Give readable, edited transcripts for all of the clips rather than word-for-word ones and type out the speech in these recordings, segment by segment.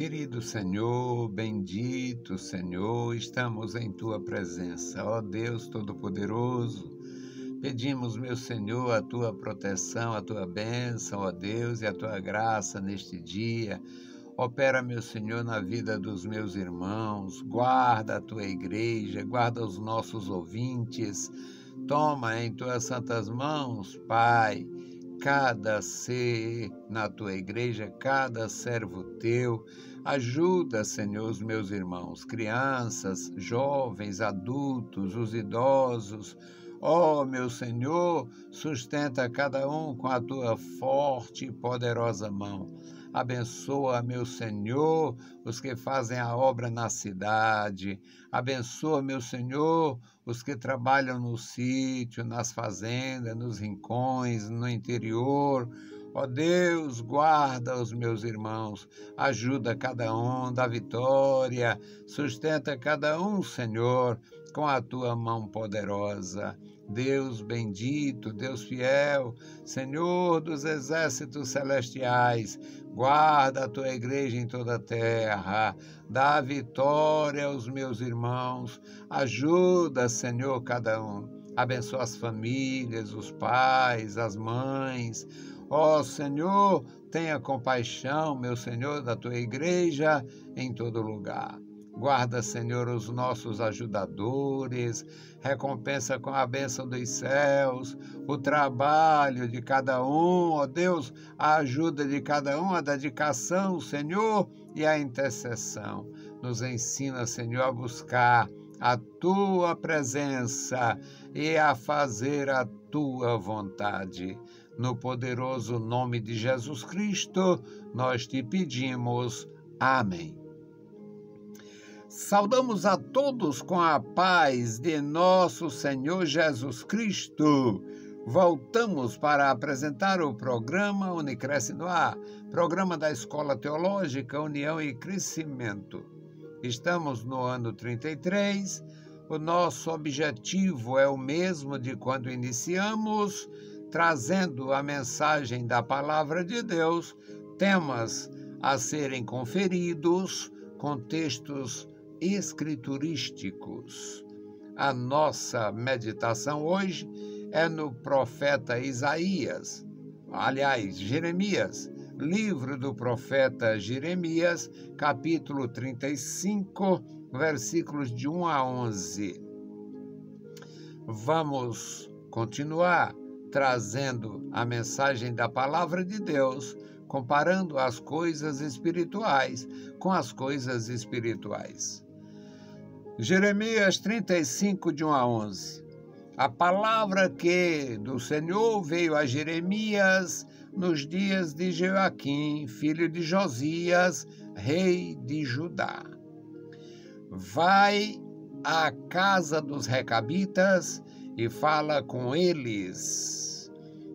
Querido Senhor, bendito Senhor, estamos em Tua presença. Ó Deus Todo-Poderoso, pedimos, meu Senhor, a Tua proteção, a Tua bênção, ó Deus, e a Tua graça neste dia. Opera, meu Senhor, na vida dos meus irmãos, guarda a Tua igreja, guarda os nossos ouvintes. Toma em Tuas santas mãos, Pai, cada ser na Tua igreja, cada servo Teu. Ajuda, Senhor, os meus irmãos, crianças, jovens, adultos, os idosos. Ó, meu Senhor, sustenta cada um com a Tua forte e poderosa mão. Abençoa, meu Senhor, os que fazem a obra na cidade. Abençoa, meu Senhor, os que trabalham no sítio, nas fazendas, nos rincões, no interior. Ó Deus, guarda os meus irmãos, ajuda cada um, dá vitória, sustenta cada um, Senhor, com a Tua mão poderosa. Deus bendito, Deus fiel, Senhor dos exércitos celestiais, guarda a Tua igreja em toda a terra, dá vitória aos meus irmãos, ajuda, Senhor, cada um. Abençoa as famílias, os pais, as mães. Ó Senhor, tenha compaixão, meu Senhor, da Tua igreja em todo lugar. Guarda, Senhor, os nossos ajudadores, recompensa com a bênção dos céus, o trabalho de cada um, ó Deus, a ajuda de cada um, a dedicação, Senhor, e a intercessão. Nos ensina, Senhor, a buscar a Tua presença e a fazer a Tua vontade. No poderoso nome de Jesus Cristo, nós te pedimos. Amém. Saudamos a todos com a paz de nosso Senhor Jesus Cristo. Voltamos para apresentar o programa Unicresce no Ar, programa da Escola Teológica União e Crescimento. Estamos no ano 33, o nosso objetivo é o mesmo de quando iniciamos, trazendo a mensagem da Palavra de Deus, temas a serem conferidos, contextos escriturísticos. A nossa meditação hoje é no profeta Jeremias, livro do profeta Jeremias, capítulo 35, versículos de 1 a 11. Vamos continuar trazendo a mensagem da Palavra de Deus, comparando as coisas espirituais com as coisas espirituais. Jeremias 35, de 1 a 11. A palavra que do Senhor veio a Jeremias nos dias de Joaquim, filho de Josias, rei de Judá. Vai à casa dos recabitas e fala com eles,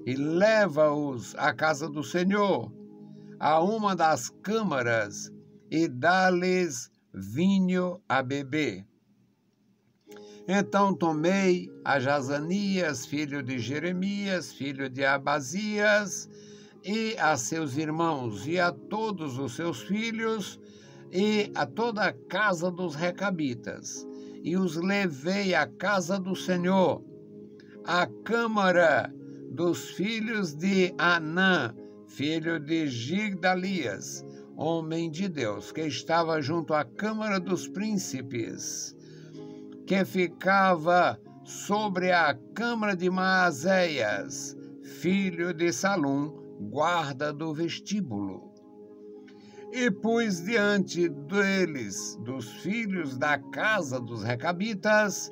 e leva-os à casa do Senhor, a uma das câmaras, e dá-lhes vinho a beber. Então tomei a Jazanias, filho de Jeremias, filho de Abazias, e a seus irmãos, e a todos os seus filhos, e a toda a casa dos recabitas, e os levei à casa do Senhor, à câmara dos filhos de Anã, filho de Gigdalias, homem de Deus, que estava junto à câmara dos príncipes, que ficava sobre a câmara de Maazéias, filho de Salum, guarda do vestíbulo. E pus diante deles, dos filhos da casa dos recabitas,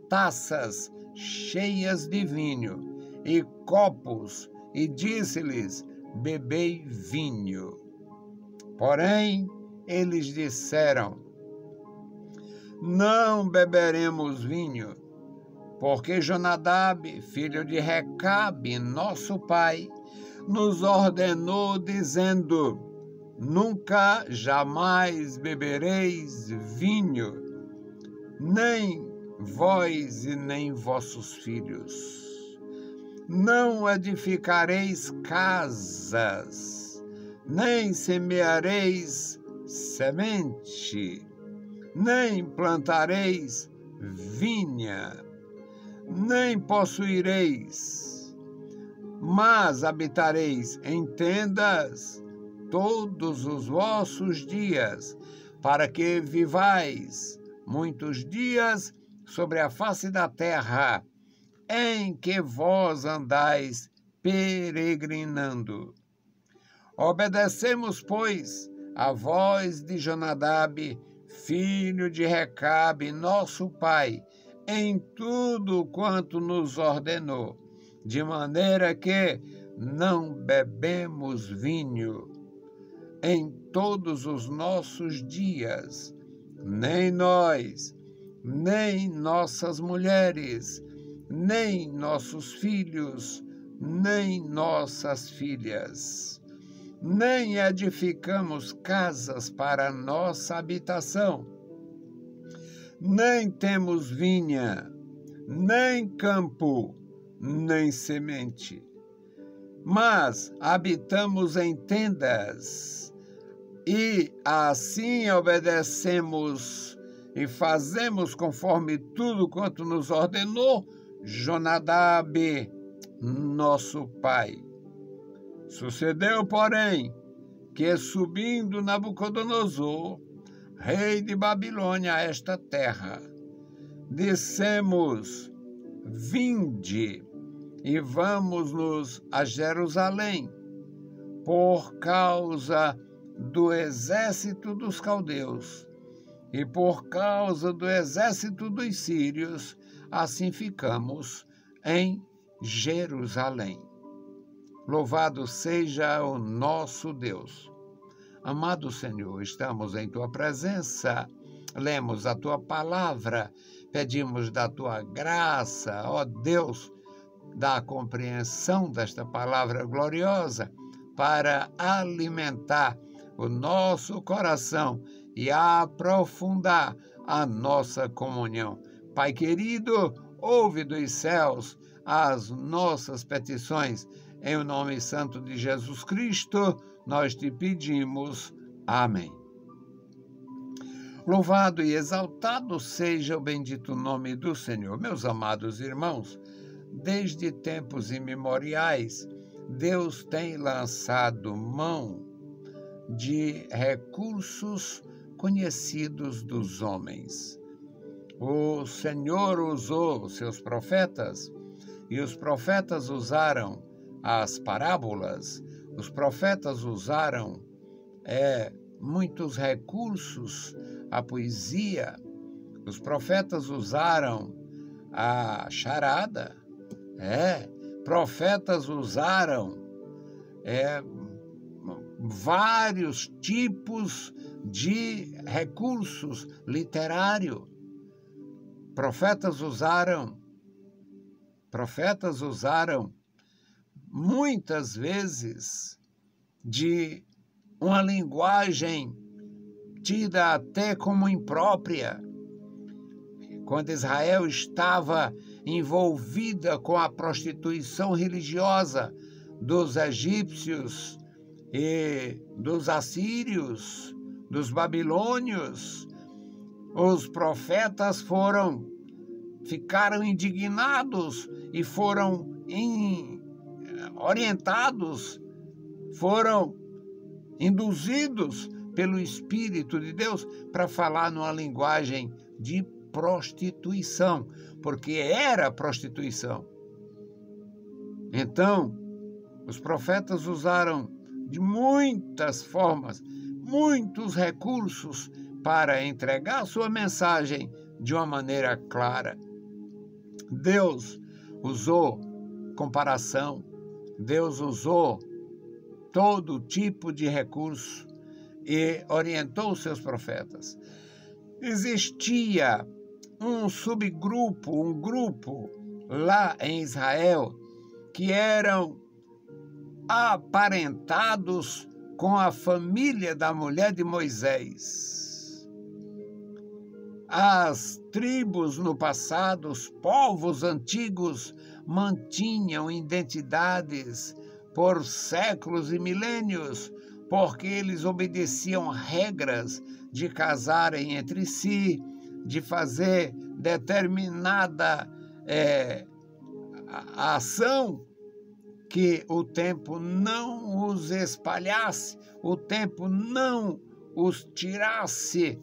taças cheias de vinho e copos, e disse-lhes: bebei vinho. Porém, eles disseram: não beberemos vinho, porque Jonadab, filho de Recabe, nosso pai, nos ordenou, dizendo: nunca, jamais bebereis vinho, nem vós e nem vossos filhos. Não edificareis casas, nem semeareis semente, nem plantareis vinha, nem possuireis, mas habitareis em tendas todos os vossos dias, para que vivais muitos dias sobre a face da terra, em que vós andais peregrinando. Obedecemos, pois, a voz de Jonadab, filho de Recabe, nosso pai, em tudo quanto nos ordenou, de maneira que não bebemos vinho em todos os nossos dias, nem nós, nem nossas mulheres, nem nossos filhos, nem nossas filhas, nem edificamos casas para nossa habitação, nem temos vinha, nem campo, nem semente, mas habitamos em tendas, e assim obedecemos e fazemos conforme tudo quanto nos ordenou Jonadab, nosso pai. Sucedeu, porém, que subindo Nabucodonosor, rei de Babilônia, a esta terra, dissemos: vinde e vamos-nos a Jerusalém, por causa do exército dos caldeus e por causa do exército dos sírios, assim ficamos em Jerusalém. Louvado seja o nosso Deus. Amado Senhor, estamos em Tua presença, lemos a Tua palavra, pedimos da Tua graça, ó Deus, da compreensão desta palavra gloriosa, para alimentar o nosso coração e aprofundar a nossa comunhão. Pai querido, ouve dos céus as nossas petições. Em o nome santo de Jesus Cristo, nós te pedimos. Amém. Louvado e exaltado seja o bendito nome do Senhor. Meus amados irmãos, desde tempos imemoriais, Deus tem lançado mão de recursos conhecidos dos homens. O Senhor usou seus profetas, e os profetas usaram as parábolas, os profetas usaram muitos recursos, a poesia, os profetas usaram a charada, profetas usaram vários tipos de recursos literários. Profetas usaram muitas vezes de uma linguagem tida até como imprópria. Quando Israel estava envolvida com a prostituição religiosa dos egípcios e dos assírios, dos babilônios, os profetas ficaram indignados e foram orientados, foram induzidos pelo Espírito de Deus para falar numa linguagem de prostituição, porque era prostituição. Então, os profetas usaram de muitas formas, muitos recursos para entregar sua mensagem de uma maneira clara. Deus usou comparação, Deus usou todo tipo de recurso e orientou os seus profetas. Existia um subgrupo, um grupo lá em Israel que eram aparentados com a família da mulher de Moisés. As tribos no passado, os povos antigos, mantinham identidades por séculos e milênios porque eles obedeciam regras de casarem entre si, de fazer determinada ação, que o tempo não os espalhasse, o tempo não os tirasse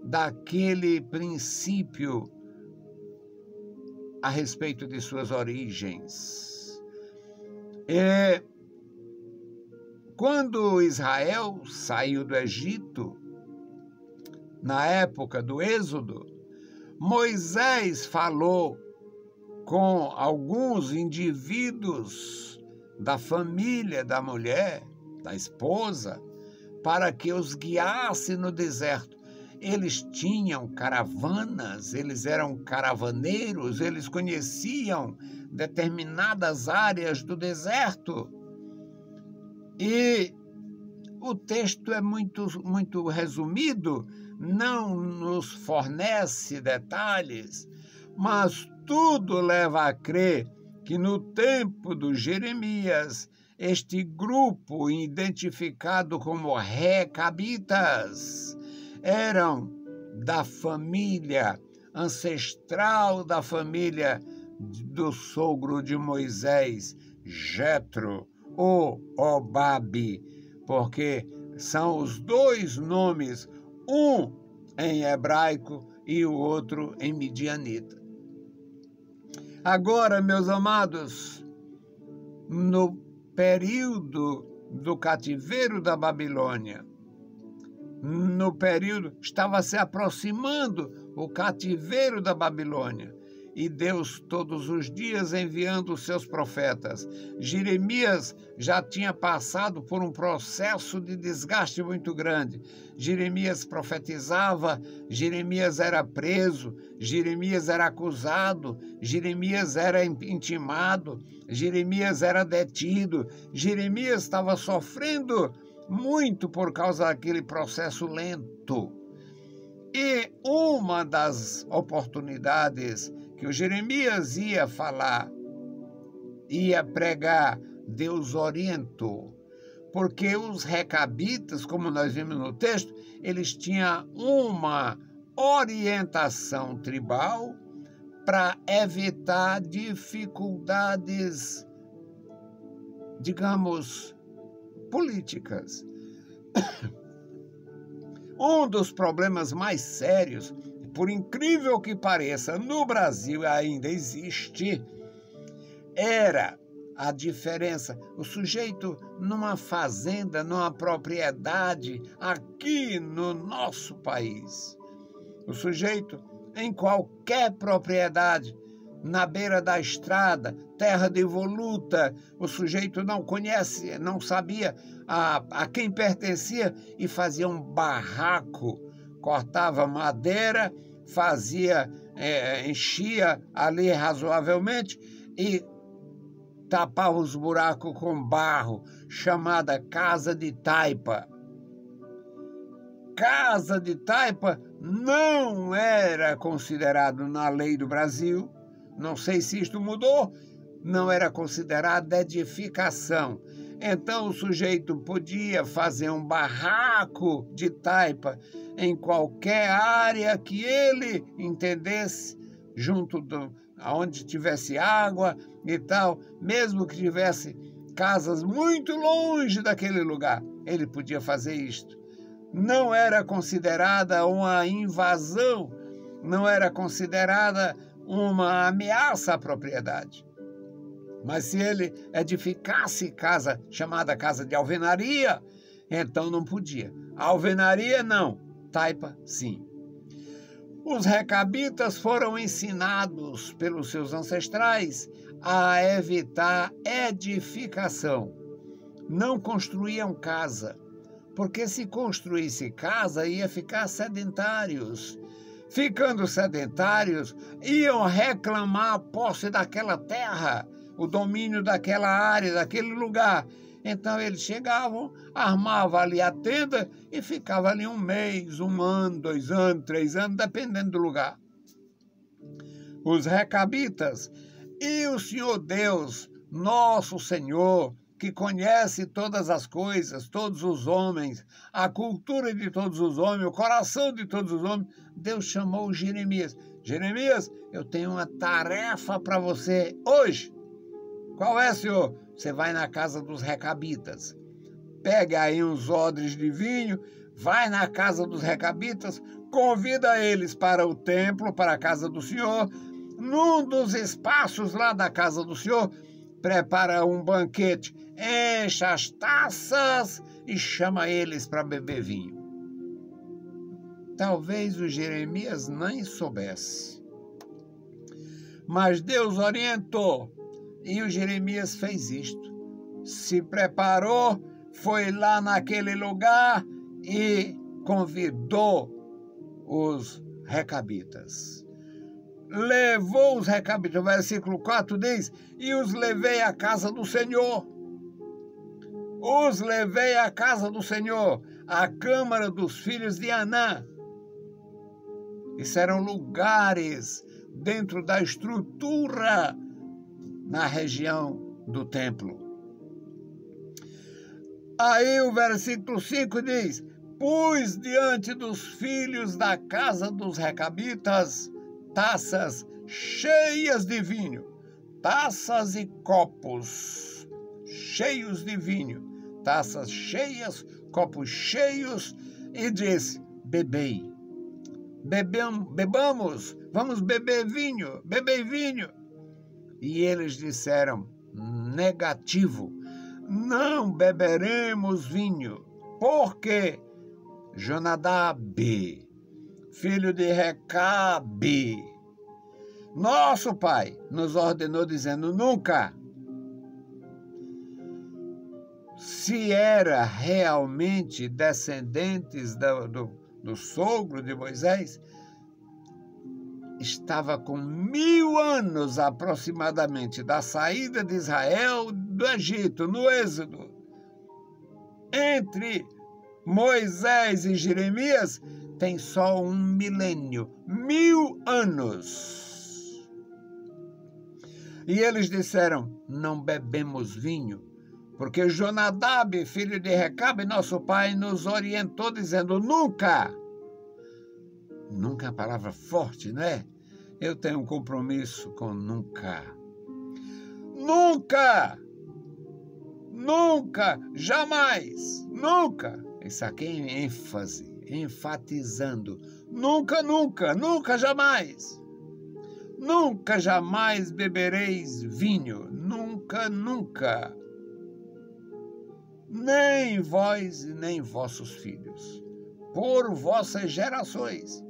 daquele princípio a respeito de suas origens. Quando Israel saiu do Egito, na época do Êxodo, Moisés falou com alguns indivíduos da família da mulher, da esposa, para que os guiasse no deserto. Eles tinham caravanas, eles eram caravaneiros, eles conheciam determinadas áreas do deserto. E o texto é muito resumido, não nos fornece detalhes, mas tudo leva a crer que no tempo do Jeremias, este grupo, identificado como recabitas, eram da família ancestral, da família do sogro de Moisés, Jetro, ou Obabe, porque são os dois nomes, um em hebraico e o outro em midianita. Agora, meus amados, no período do cativeiro da Babilônia, no período, estava se aproximando o cativeiro da Babilônia, e Deus todos os dias enviando os seus profetas. Jeremias já tinha passado por um processo de desgaste muito grande. Jeremias profetizava, Jeremias era preso, Jeremias era acusado, Jeremias era intimado, Jeremias era detido, Jeremias estava sofrendo muito por causa daquele processo lento. E uma das oportunidades que o Jeremias ia falar, ia pregar, Deus orientou. Porque os recabitas, como nós vimos no texto, eles tinham uma orientação tribal para evitar dificuldades, digamos, políticas. Um dos problemas mais sérios, por incrível que pareça, no Brasil ainda existe, era a diferença. O sujeito numa fazenda, numa propriedade, aqui no nosso país. O sujeito em qualquer propriedade, na beira da estrada, terra devoluta, o sujeito não conhece, não sabia a quem pertencia e fazia um barraco, cortava madeira, enchia ali razoavelmente e tapava os buracos com barro, chamada casa de taipa. Casa de taipa não era considerado na lei do Brasil, não sei se isto mudou, não era considerado edificação. Então o sujeito podia fazer um barraco de taipa em qualquer área que ele entendesse, junto aonde tivesse água e tal, mesmo que tivesse casas muito longe daquele lugar, ele podia fazer isto. Não era considerada uma invasão, não era considerada uma ameaça à propriedade. Mas se ele edificasse casa, chamada casa de alvenaria, então não podia. Alvenaria não, taipa sim. Os recabitas foram ensinados pelos seus ancestrais a evitar edificação. Não construíam casa, porque se construísse casa ia ficar sedentários. Ficando sedentários, iam reclamar a posse daquela terra, o domínio daquela área, daquele lugar. Então eles chegavam, armavam ali a tenda e ficavam ali 1 mês, 1 ano, 2 anos, 3 anos, dependendo do lugar. Os recabitas e o Senhor Deus, nosso Senhor, que conhece todas as coisas, todos os homens, a cultura de todos os homens, o coração de todos os homens, Deus chamou Jeremias. Jeremias, eu tenho uma tarefa para você hoje. Qual é, Senhor? Você vai na casa dos recabitas. Pega aí uns odres de vinho, vai na casa dos recabitas, convida eles para o templo, para a casa do Senhor. Num dos espaços lá da casa do Senhor, prepara um banquete, encha as taças e chama eles para beber vinho. Talvez o Jeremias nem soubesse, mas Deus orientou e o Jeremias fez isto. Se preparou, foi lá naquele lugar e convidou os recabitas. Levou os recabitas, o versículo 4 diz, e os levei à casa do Senhor. Os levei à casa do Senhor, à câmara dos filhos de Anã. Isso eram lugares dentro da estrutura na região do templo. Aí o versículo 5 diz, pus diante dos filhos da casa dos recabitas taças cheias de vinho, taças e copos cheios de vinho, taças cheias, copos cheios, e disse, bebei, bebamos, vamos beber vinho. E eles disseram, negativo, não beberemos vinho, porque Jonadab, filho de Recabe, nosso pai, nos ordenou dizendo, nunca. Se era realmente descendentes do sogro de Moisés, estava com 1000 anos aproximadamente da saída de Israel do Egito, no Êxodo. Entre Moisés e Jeremias tem só 1 milênio, 1000 anos. E eles disseram, não bebemos vinho, porque Jonadab, filho de Recabe, nosso pai, nos orientou dizendo, nunca. Nunca é uma palavra forte, não é? Eu tenho um compromisso com nunca. Nunca! Nunca! Jamais! Nunca! Isso aqui é ênfase, enfatizando. Nunca, nunca, nunca, jamais! Nunca, jamais bebereis vinho. Nunca, nunca! Nem vós, nem vossos filhos, por vossas gerações.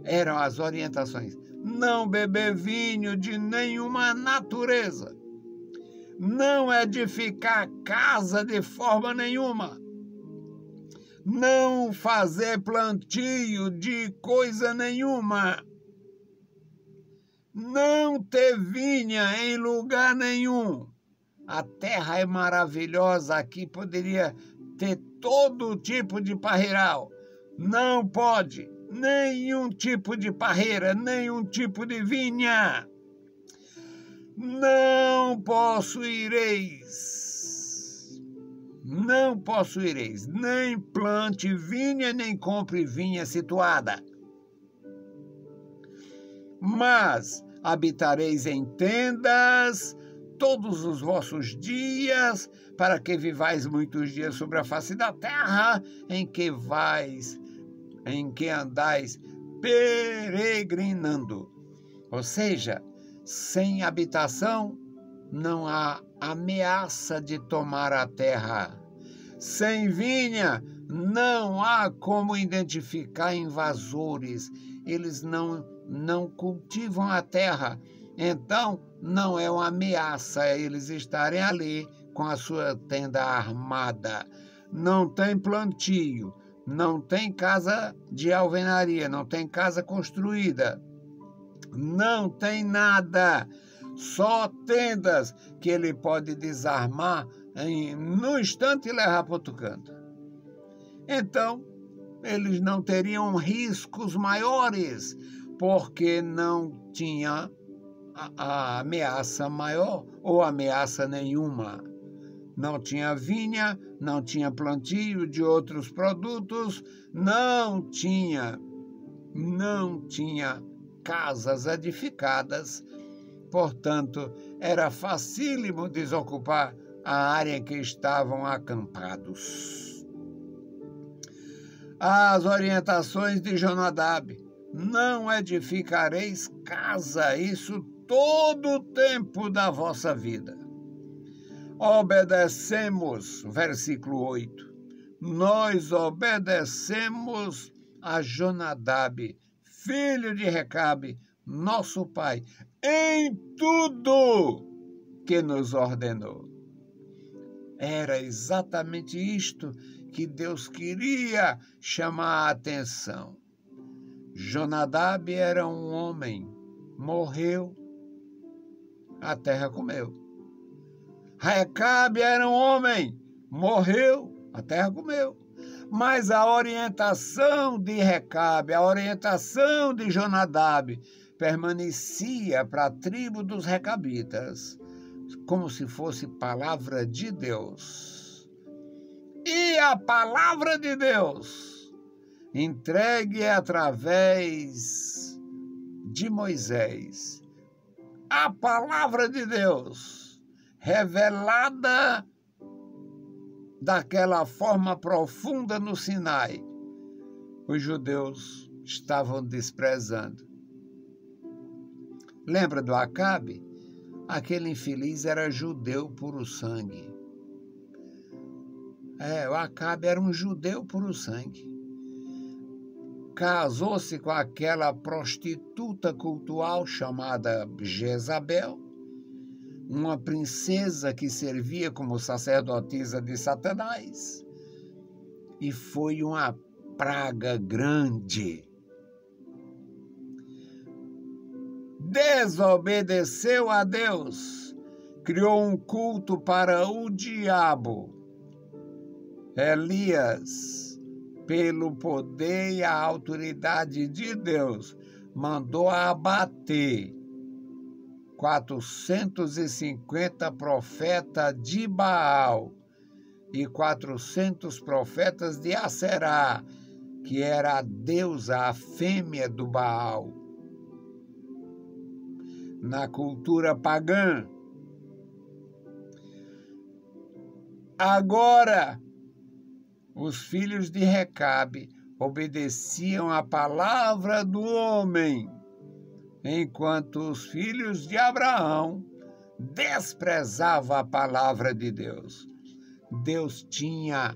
Eram as orientações. Não beber vinho de nenhuma natureza. Não edificar casa de forma nenhuma. Não fazer plantio de coisa nenhuma. Não ter vinha em lugar nenhum. A terra é maravilhosa, aqui poderia ter todo tipo de parreiral. Não pode. Nenhum tipo de parreira, nenhum tipo de vinha. Não possuireis, nem plante vinha, nem compre vinha situada. Mas habitareis em tendas todos os vossos dias, para que vivais muitos dias sobre a face da terra, em que andais peregrinando. Ou seja, sem habitação não há ameaça de tomar a terra. Sem vinha não há como identificar invasores. Eles não cultivam a terra. Então, não é uma ameaça eles estarem ali com a sua tenda armada. Não tem plantio. Não tem casa de alvenaria, não tem casa construída, não tem nada, só tendas que ele pode desarmar no instante e levar para outro canto. Então, eles não teriam riscos maiores, porque não tinha a ameaça maior ou ameaça nenhuma. não tinha vinha, não tinha plantio de outros produtos, não tinha casas edificadas, portanto, era facílimo desocupar a área em que estavam acampados. As orientações de Jonadab: não edificareis casa, isso todo o tempo da vossa vida. Obedecemos, versículo 8, nós obedecemos a Jonadab, filho de Recabe, nosso pai, em tudo que nos ordenou. Era exatamente isto que Deus queria chamar a atenção. Jonadab era um homem, morreu, a terra comeu. Recabe era um homem, morreu, a terra comeu. Mas a orientação de Recabe, a orientação de Jonadab, permanecia para a tribo dos recabitas, como se fosse palavra de Deus. E a palavra de Deus, entregue através de Moisés, a palavra de Deus, revelada daquela forma profunda no Sinai, os judeus estavam desprezando. Lembra do Acabe? Aquele infeliz era judeu puro sangue. O Acabe era um judeu puro sangue. Casou-se com aquela prostituta cultual chamada Jezabel, uma princesa que servia como sacerdotisa de Satanás, e foi uma praga grande. Desobedeceu a Deus, criou um culto para o diabo. Elias, pelo poder e a autoridade de Deus, mandou abater 450 profetas de Baal e 400 profetas de Aserá, que era a deusa, a fêmea do Baal. Na cultura pagã. Agora, os filhos de Recabe obedeciam à palavra do homem, enquanto os filhos de Abraão desprezavam a palavra de Deus. Deus tinha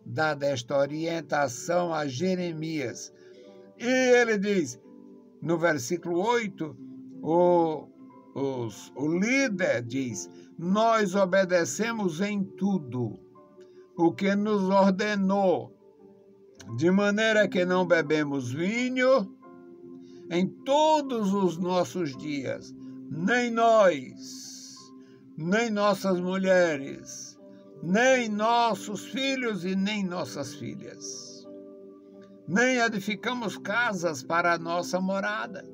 dado esta orientação a Jeremias. E ele diz, no versículo 8, o líder diz, nós obedecemos em tudo o que nos ordenou, de maneira que não bebemos vinho em todos os nossos dias, nem nós, nem nossas mulheres, nem nossos filhos e nem nossas filhas. Nem edificamos casas para a nossa morada.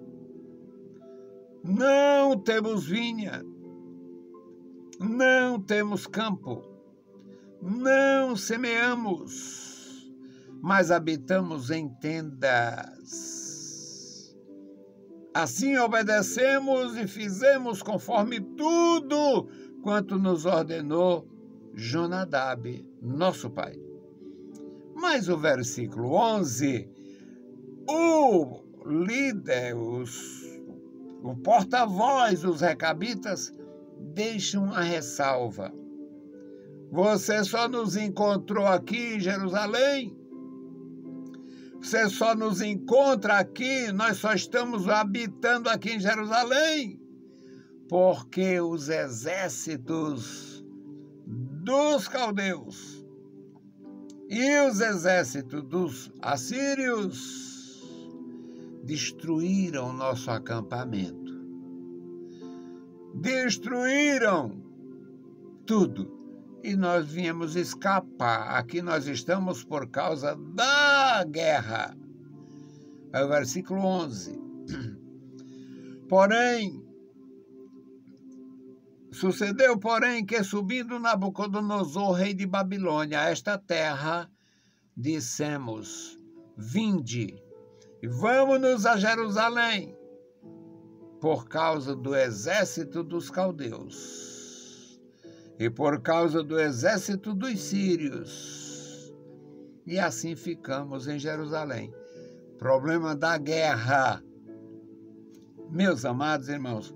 Não temos vinha, não temos campo, não semeamos, mas habitamos em tendas. Assim obedecemos e fizemos conforme tudo quanto nos ordenou Jonadab, nosso pai. Mas o versículo 11, o líder, o porta-voz dos recabitas, deixam uma ressalva. Você só nos encontrou aqui em Jerusalém? Você só nos encontra aqui, nós só estamos habitando aqui em Jerusalém, porque os exércitos dos caldeus e os exércitos dos assírios destruíram nosso acampamento. Destruíram tudo. E nós viemos escapar. Aqui nós estamos por causa da guerra. É o versículo 11. Porém, Sucedeu, porém, que subindo Nabucodonosor, rei de Babilônia, a esta terra, dissemos: vinde e vamos-nos a Jerusalém, por causa do exército dos caldeus e por causa do exército dos sírios. E assim ficamos em Jerusalém. Problema da guerra. Meus amados irmãos,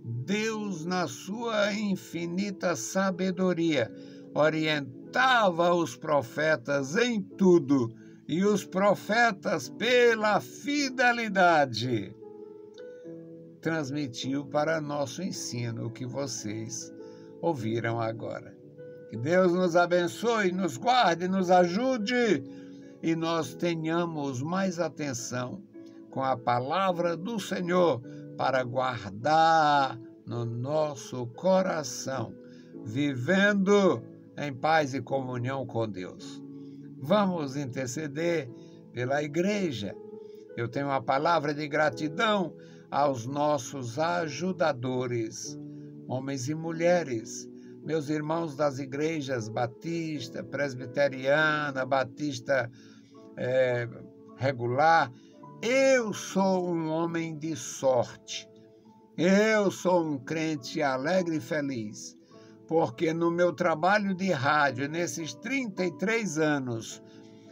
Deus, na sua infinita sabedoria, orientava os profetas em tudo, e os profetas, pela fidelidade, transmitiu para nosso ensino o que vocês ouviram agora. Que Deus nos abençoe, nos guarde, nos ajude, e nós tenhamos mais atenção com a palavra do Senhor, para guardar no nosso coração, vivendo em paz e comunhão com Deus. Vamos interceder pela igreja. Eu tenho uma palavra de gratidão aos nossos ajudadores, homens e mulheres, meus irmãos das igrejas batista, presbiteriana, batista regular. Eu sou um homem de sorte. Eu sou um crente alegre e feliz, porque no meu trabalho de rádio, nesses 33 anos,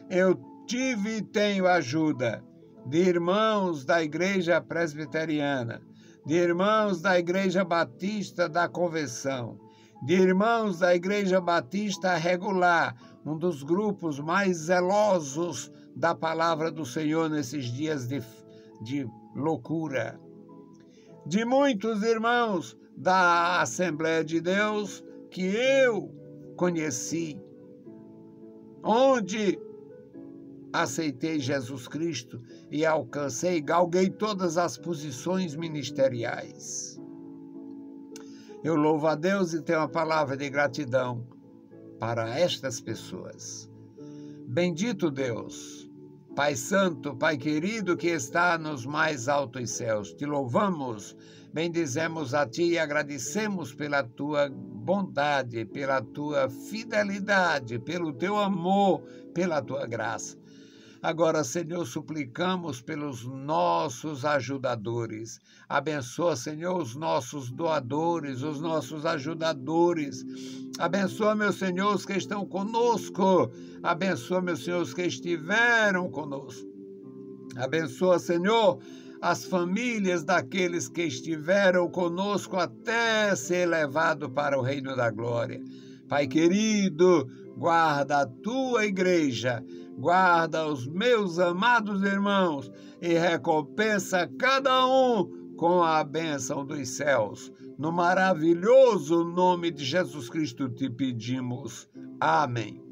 eu tive e tenho ajuda de irmãos da igreja presbiteriana, de irmãos da igreja batista da convenção, de irmãos da igreja batista regular, um dos grupos mais zelosos da palavra do Senhor nesses dias de loucura. De muitos irmãos da Assembleia de Deus que eu conheci, onde aceitei Jesus Cristo e alcancei, galguei todas as posições ministeriais. Eu louvo a Deus e tenho uma palavra de gratidão para estas pessoas. Bendito Deus, Pai Santo, Pai querido que está nos mais altos céus, te louvamos, bendizemos a Ti e agradecemos pela Tua bondade, pela Tua fidelidade, pelo Teu amor, pela Tua graça. Agora, Senhor, suplicamos pelos nossos ajudadores. Abençoa, Senhor, os nossos doadores, os nossos ajudadores. Abençoa, meu Senhor, os que estão conosco. Abençoa, meu Senhor, os que estiveram conosco. Abençoa, Senhor, as famílias daqueles que estiveram conosco até ser levado para o reino da glória. Pai querido, guarda a Tua igreja, guarda os meus amados irmãos e recompensa cada um com a bênção dos céus. No maravilhoso nome de Jesus Cristo te pedimos. Amém.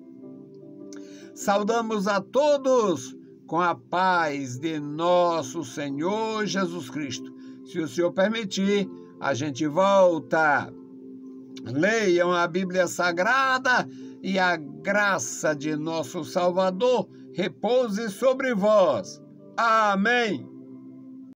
Saudamos a todos com a paz de nosso Senhor Jesus Cristo. Se o Senhor permitir, a gente volta. Leiam a Bíblia Sagrada e a graça de nosso Salvador repouse sobre vós. Amém.